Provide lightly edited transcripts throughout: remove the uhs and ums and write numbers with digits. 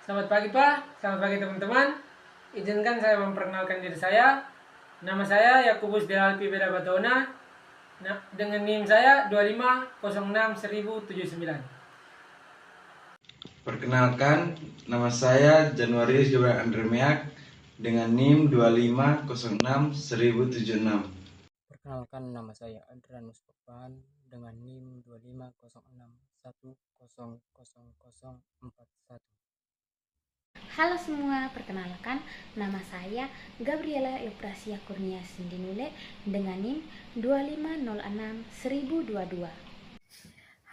Selamat pagi Pak, selamat pagi teman-teman. Izinkan saya memperkenalkan diri saya. Nama saya Yakubus Delalpi Beda Batona. Dengan NIM saya 25061079. Perkenalkan, nama saya Januarius Gibran Andremeak dengan NIM 25061076. Perkenalkan, nama saya Adrianus Pepan dengan NIM 2506100041. Halo semua, perkenalkan nama saya Gabriela Euprasia Kurnia Sindinule dengan NIM 25061022.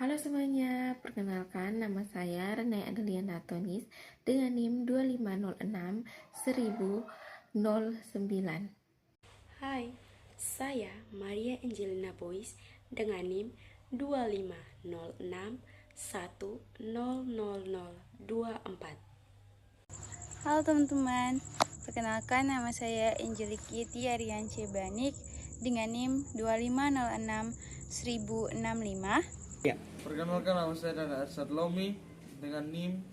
Halo semuanya, perkenalkan nama saya Renai Adeliana Tonis dengan NIM 25061009. Hai, saya Maria Angelina Boys dengan NIM 2506100024. Halo teman-teman, perkenalkan nama saya Angeliki Tiariance Banik dengan NIM 25061065. Perkenalkan, nama saya Dana Arsad Lomi dengan NIM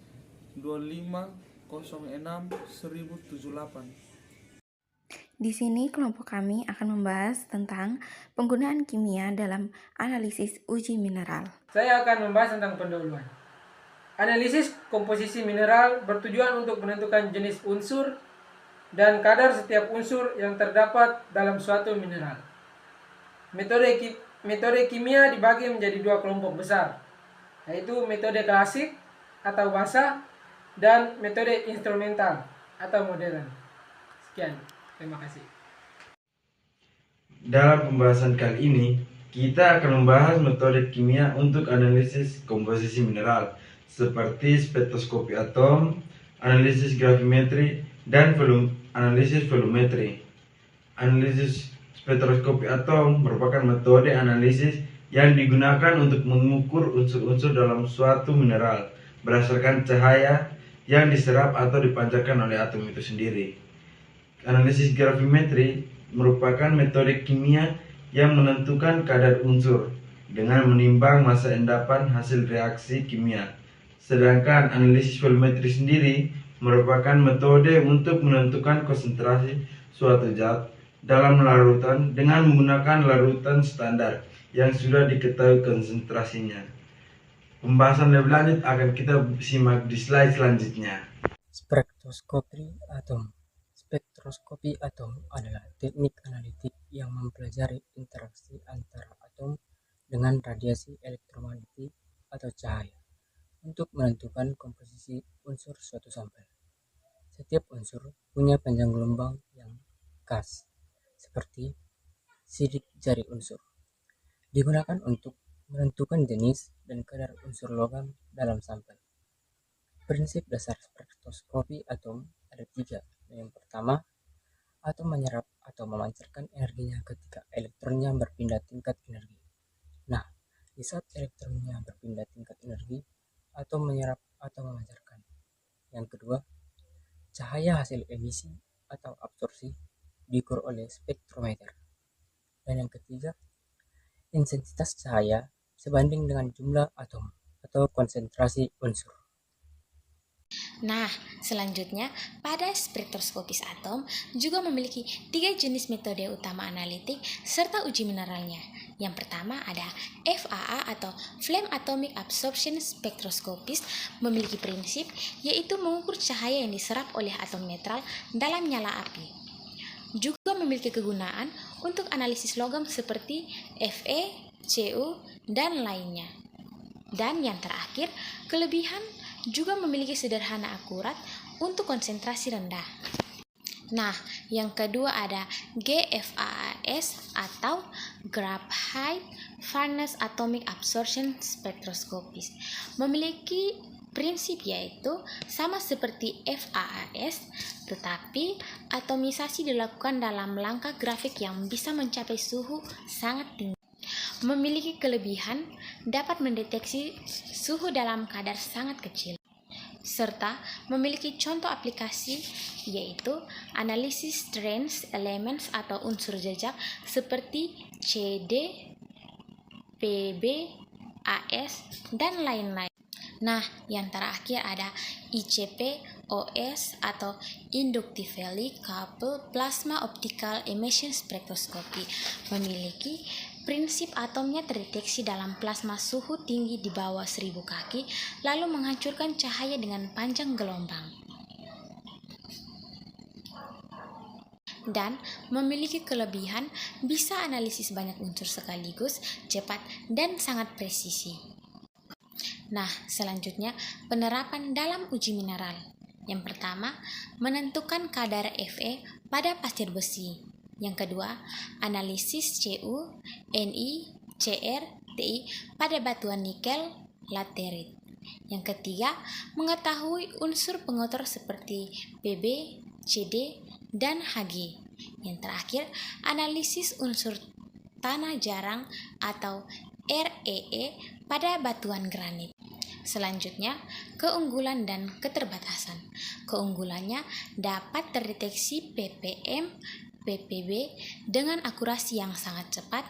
25061078. Di sini kelompok kami akan membahas tentang penggunaan kimia dalam analisis uji mineral. Saya akan membahas tentang pendahuluan. Analisis komposisi mineral bertujuan untuk menentukan jenis unsur dan kadar setiap unsur yang terdapat dalam suatu mineral. Metode kimia dibagi menjadi dua kelompok besar, yaitu metode klasik atau basah dan metode instrumental atau modern. Sekian, terima kasih. Dalam pembahasan kali ini, kita akan membahas metode kimia untuk analisis komposisi mineral seperti spektroskopi atom, analisis gravimetri, dan analisis volumetri. Analisis spektroskopi atom merupakan metode analisis yang digunakan untuk mengukur unsur-unsur dalam suatu mineral berdasarkan cahaya yang diserap atau dipancarkan oleh atom itu sendiri. Analisis gravimetri merupakan metode kimia yang menentukan kadar unsur dengan menimbang massa endapan hasil reaksi kimia. Sedangkan analisis volumetri sendiri merupakan metode untuk menentukan konsentrasi suatu zat dalam larutan dengan menggunakan larutan standar yang sudah diketahui konsentrasinya. Pembahasan lebih lanjut akan kita simak di slide selanjutnya. Spektroskopi atom. Spektroskopi atom adalah teknik analitik yang mempelajari interaksi antara atom dengan radiasi elektromagnetik atau cahaya untuk menentukan komposisi unsur suatu sampel. Setiap unsur punya panjang gelombang yang khas, seperti sidik jari unsur. Digunakan untuk menentukan jenis dan kadar unsur logam dalam sampel. Prinsip dasar spektroskopi atom ada 3. Yang pertama, atom menyerap atau memancarkan energinya ketika elektronnya berpindah tingkat energi. Nah, di saat elektronnya berpindah tingkat energi, atom menyerap atau memancarkan. Yang kedua, cahaya hasil emisi atau absorpsi diukur oleh spektrometer. Dan yang ketiga, intensitas cahaya sebanding dengan jumlah atom atau konsentrasi unsur. Nah, selanjutnya pada spektroskopis atom juga memiliki 3 jenis metode utama analitik serta uji mineralnya. Yang pertama ada FAA atau Flame Atomic Absorption Spectroscopist, memiliki prinsip yaitu mengukur cahaya yang diserap oleh atom netral dalam nyala api. Juga memiliki kegunaan untuk analisis logam seperti Fe, Cu, dan lainnya. Dan yang terakhir, kelebihan juga memiliki sederhana akurat untuk konsentrasi rendah. Nah, yang kedua ada GFAS atau Graphite Furnace Atomic Absorption Spectroscopist. Memiliki prinsip yaitu sama seperti FAAS, tetapi atomisasi dilakukan dalam langkah grafik yang bisa mencapai suhu sangat tinggi. Memiliki kelebihan dapat mendeteksi suhu dalam kadar sangat kecil, serta memiliki contoh aplikasi yaitu analisis trace elements atau unsur jejak seperti CD, PB, AS, dan lain-lain. Nah, yang terakhir ada ICP OS atau Inductively Coupled Plasma Optical Emission Spectroscopy, memiliki prinsip atomnya terdeteksi dalam plasma suhu tinggi di bawah 1000 kaki lalu menghancurkan cahaya dengan panjang gelombang. Dan memiliki kelebihan bisa analisis banyak unsur sekaligus, cepat, dan sangat presisi. Nah, selanjutnya penerapan dalam uji mineral. Yang pertama, menentukan kadar Fe pada pasir besi. Yang kedua, analisis Cu, Ni, Cr, Ti pada batuan nikel laterit. Yang ketiga, mengetahui unsur pengotor seperti Pb, Cd, dan Hg. Yang terakhir, analisis unsur tanah jarang atau Ree pada batuan granit. Selanjutnya, keunggulan dan keterbatasan. Keunggulannya dapat terdeteksi ppm, ppb dengan akurasi yang sangat cepat,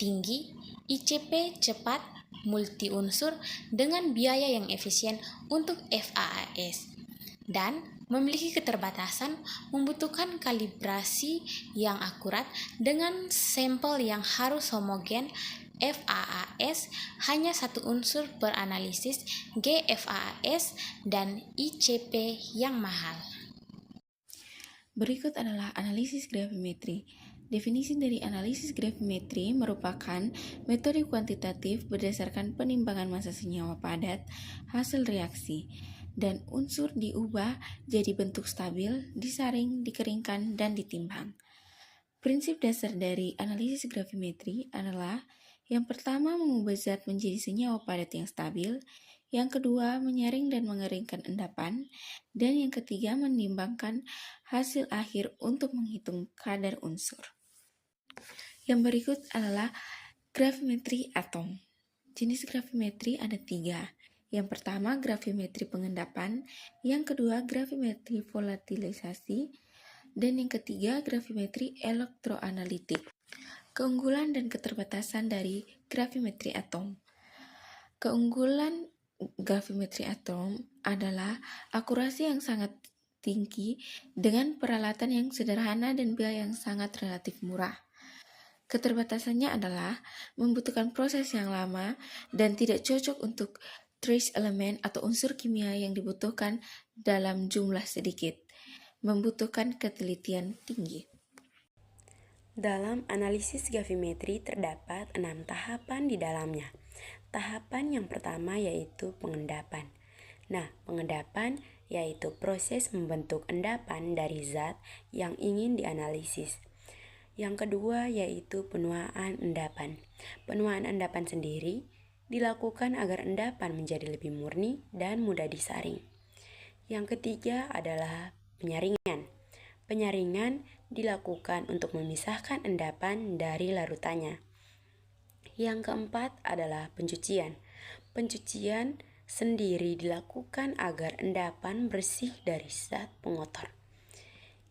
tinggi, ICP cepat, multi unsur dengan biaya yang efisien untuk FAAS. Dan memiliki keterbatasan membutuhkan kalibrasi yang akurat dengan sampel yang harus homogen. FAAS hanya satu unsur per analisis, GFAAS, dan ICP yang mahal. Berikut adalah analisis gravimetri. Definisi dari analisis gravimetri merupakan metode kuantitatif berdasarkan penimbangan massa senyawa padat hasil reaksi, dan unsur diubah jadi bentuk stabil, disaring, dikeringkan, dan ditimbang. Prinsip dasar dari analisis gravimetri adalah yang pertama, mengubah zat menjadi senyawa padat yang stabil. Yang kedua, menyaring dan mengeringkan endapan. Dan yang ketiga, menimbangkan hasil akhir untuk menghitung kadar unsur. Yang berikut adalah gravimetri atom. Jenis gravimetri ada 3. Yang pertama, gravimetri pengendapan. Yang kedua, gravimetri volatilisasi. Dan yang ketiga, gravimetri elektroanalitik. Keunggulan dan keterbatasan dari gravimetri atom. Keunggulan gravimetri atom adalah akurasi yang sangat tinggi dengan peralatan yang sederhana dan biaya yang sangat relatif murah. Keterbatasannya adalah membutuhkan proses yang lama dan tidak cocok untuk trace elemen atau unsur kimia yang dibutuhkan dalam jumlah sedikit, membutuhkan ketelitian tinggi. Dalam analisis gravimetri terdapat 6 tahapan di dalamnya. Tahapan yang pertama yaitu pengendapan. Nah, pengendapan yaitu proses membentuk endapan dari zat yang ingin dianalisis. Yang kedua yaitu penuaan endapan. Penuaan endapan sendiri dilakukan agar endapan menjadi lebih murni dan mudah disaring. Yang ketiga adalah penyaringan. Penyaringan dilakukan untuk memisahkan endapan dari larutannya. Yang keempat adalah pencucian. Pencucian sendiri dilakukan agar endapan bersih dari zat pengotor.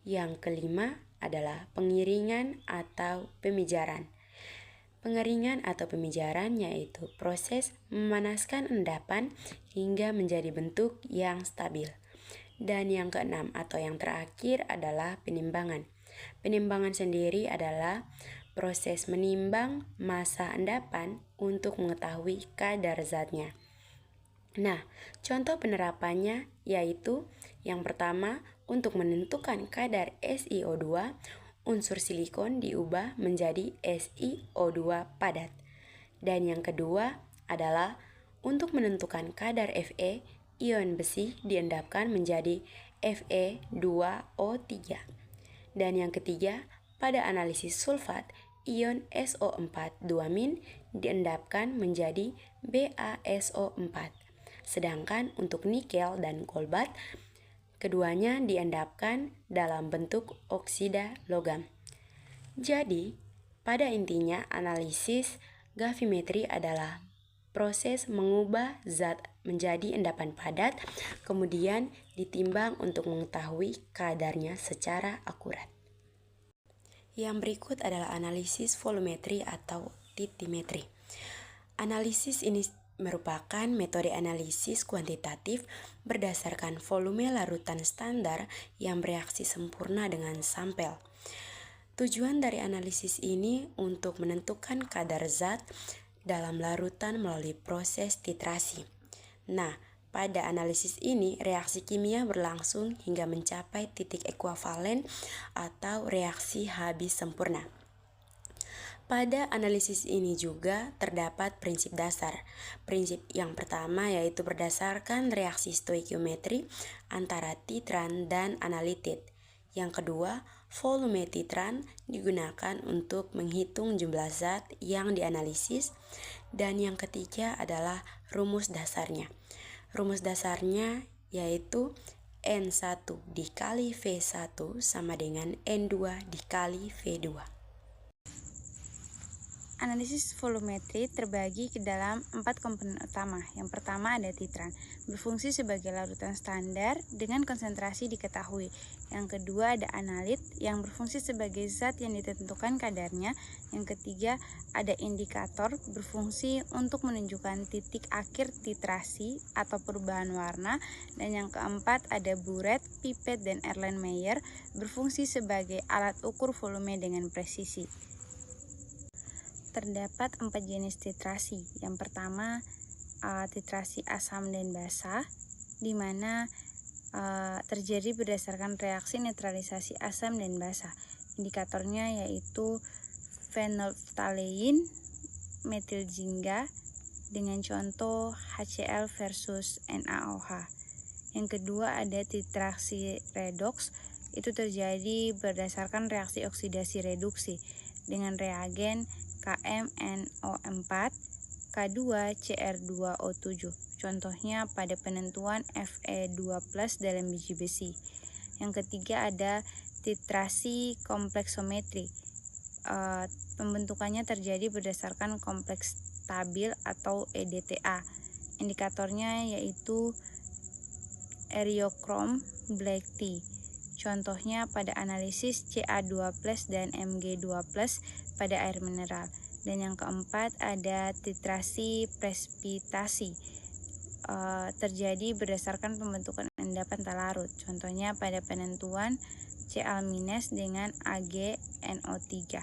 Yang kelima adalah pengiringan atau pemijaran. Pengeringan atau pemijaran yaitu proses memanaskan endapan hingga menjadi bentuk yang stabil. Dan yang keenam atau yang terakhir adalah penimbangan. Penimbangan sendiri adalah proses menimbang massa endapan untuk mengetahui kadar zatnya. Nah, contoh penerapannya yaitu yang pertama, untuk menentukan kadar SiO2, unsur silikon diubah menjadi SiO2 padat. Dan yang kedua adalah untuk menentukan kadar Fe, ion besi diendapkan menjadi Fe2O3. Dan yang ketiga, pada analisis sulfat, ion SO4 2- diendapkan menjadi BaSO4. Sedangkan untuk nikel dan kobalt, keduanya diendapkan dalam bentuk oksida logam. Jadi, pada intinya analisis gravimetri adalah proses mengubah zat menjadi endapan padat, kemudian ditimbang untuk mengetahui kadarnya secara akurat. Yang berikut adalah analisis volumetri atau titimetri. Analisis ini merupakan metode analisis kuantitatif berdasarkan volume larutan standar yang bereaksi sempurna dengan sampel. Tujuan dari analisis ini untuk menentukan kadar zat dalam larutan melalui proses titrasi. Nah, pada analisis ini reaksi kimia berlangsung hingga mencapai titik ekuivalen atau reaksi habis sempurna. Pada analisis ini juga terdapat prinsip dasar. Prinsip yang pertama yaitu berdasarkan reaksi stoikiometri antara titran dan analitit. Yang kedua, volume titran digunakan untuk menghitung jumlah zat yang dianalisis. Dan yang ketiga adalah rumus dasarnya. Rumus dasarnya yaitu N1 dikali V1 sama dengan N2 dikali V2. Analisis volumetri terbagi ke dalam 4 komponen utama. Yang pertama ada titran, berfungsi sebagai larutan standar dengan konsentrasi diketahui. Yang kedua ada analit, yang berfungsi sebagai zat yang ditentukan kadarnya. Yang ketiga ada indikator, berfungsi untuk menunjukkan titik akhir titrasi atau perubahan warna. Dan yang keempat ada buret, pipet, dan Erlenmeyer, berfungsi sebagai alat ukur volume dengan presisi. Terdapat 4 jenis titrasi. Yang pertama titrasi asam dan basa, di mana terjadi berdasarkan reaksi netralisasi asam dan basa. Indikatornya yaitu phenolphthalein, metiljingga dengan contoh HCl versus NaOH. Yang kedua ada titrasi redoks, itu terjadi berdasarkan reaksi oksidasi reduksi dengan reagen KMNO4, K2CR2O7. Contohnya pada penentuan Fe2+ dalam biji besi. Yang ketiga ada titrasi kompleksometri. Pembentukannya terjadi berdasarkan kompleks stabil atau EDTA. Indikatornya yaitu eriochrome black tea. Contohnya pada analisis Ca2+ dan Mg2+ pada air mineral. Dan yang keempat ada titrasi presipitasi. Terjadi berdasarkan pembentukan endapan tak larut. Contohnya pada penentuan Cl- dengan AgNO3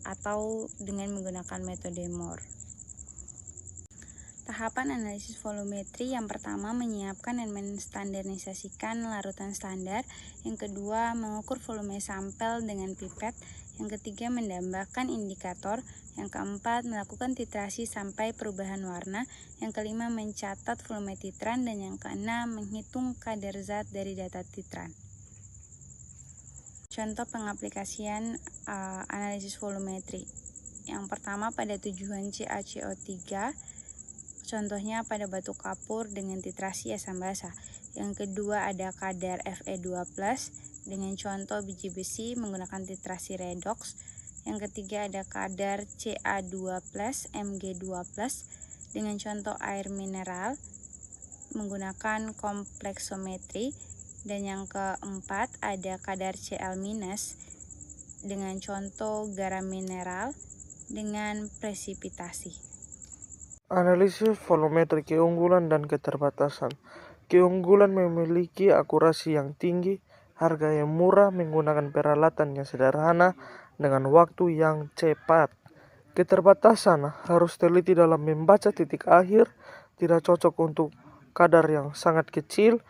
atau dengan menggunakan metode Mohr. Tahapan analisis volumetri yang pertama menyiapkan dan menstandarisasikan larutan standar. Yang kedua mengukur volume sampel dengan pipet. Yang ketiga mendambakan indikator. Yang keempat melakukan titrasi sampai perubahan warna. Yang kelima mencatat volume titran. Dan yang keenam menghitung kadar zat dari data titran. Contoh pengaplikasian analisis volumetri. Yang pertama pada tujuan CaCO3. Contohnya pada batu kapur dengan titrasi asam basa. Yang kedua ada kadar Fe2+ dengan contoh biji besi menggunakan titrasi redoks. Yang ketiga ada kadar Ca2+, Mg2+ dengan contoh air mineral menggunakan kompleksometri. Dan yang keempat ada kadar Cl- dengan contoh garam mineral dengan presipitasi. Analisis volumetri, keunggulan dan keterbatasan. Keunggulan memiliki akurasi yang tinggi, harga yang murah, menggunakan peralatan yang sederhana dengan waktu yang cepat. Keterbatasan harus teliti dalam membaca titik akhir, tidak cocok untuk kadar yang sangat kecil,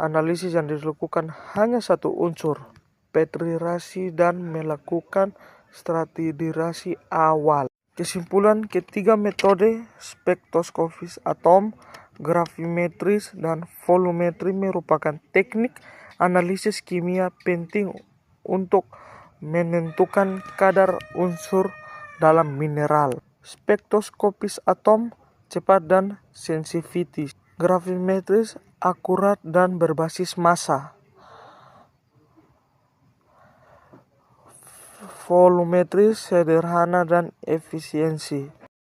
analisis yang dilakukan hanya satu unsur, petrirasi dan melakukan stratigrasi awal. Kesimpulan, ketiga metode spektroskopis atom, gravimetris, dan volumetri merupakan teknik analisis kimia penting untuk menentukan kadar unsur dalam mineral. Spektroskopis atom cepat dan sensitif, gravimetris akurat dan berbasis massa, volumetris sederhana dan efisiensi.